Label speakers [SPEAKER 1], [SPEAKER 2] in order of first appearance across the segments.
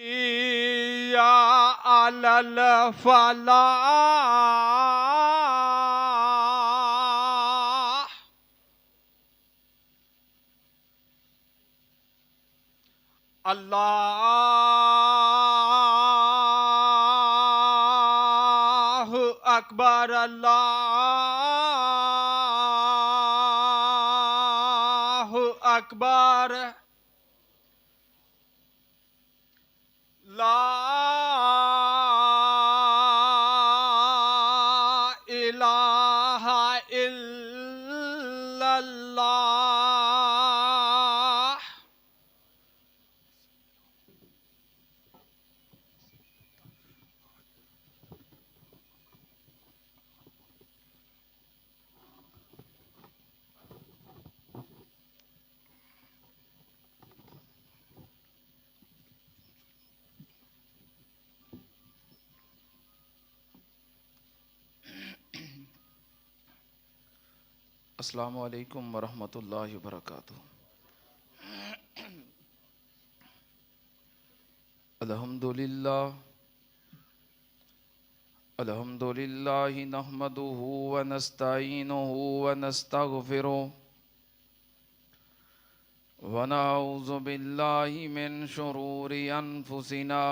[SPEAKER 1] या अलल फलाह। अल्लाहु अकबर, अल्लाहु अकबर। ला इलाहा इल्लल्लाह।
[SPEAKER 2] अस्सलामु अलैकुम वरहमतुल्लाहि वबरकातुहू। अल्हम्दुलिल्लाहि नहमदुहु व नस्तईनुहु व नस्तगफिरुहु व नऊज़ु बिल्लाहि मिन शुरूरि अनफुसिना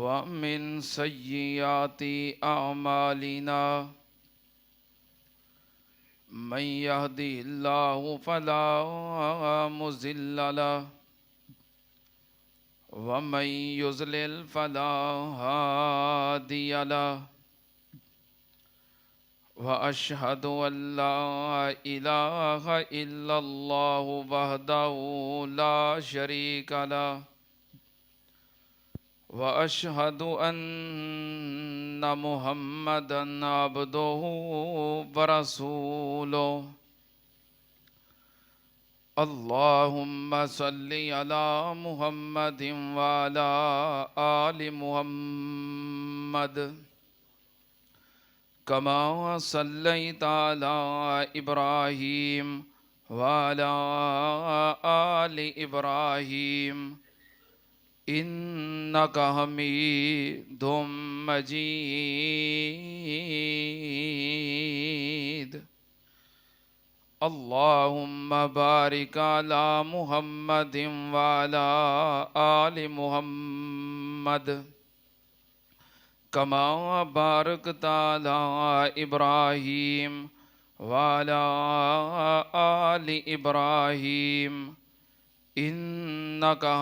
[SPEAKER 2] व मिन सय्यिआति अअमालिना। मन यहदिहिल्लाहु फला मुज़िल्ल लहु व मन युज़लिल फला हादिय लहु। व अशहदु अल्ला इलाहा इल्लल्लाहु वहदहु ला शरीक लहु व अशहदु अन्ना मुहम्मदन अब्दुहु व रसूलुहु। अल्लाहुम्मा सल्लि अला मुहम्मदिन व अला आलि मुहम्मद कमा सल्लैता अला इब्राहीम व अला आलि इब्राहीम इन्नका हमीदुम मजीद। अल्लाहुम्मा बारिक अला मुहम्मदिन व अला आलि मुहम्मद कमा बारकता अला इब्राहीम व अला आलि इब्राहीम इन्नका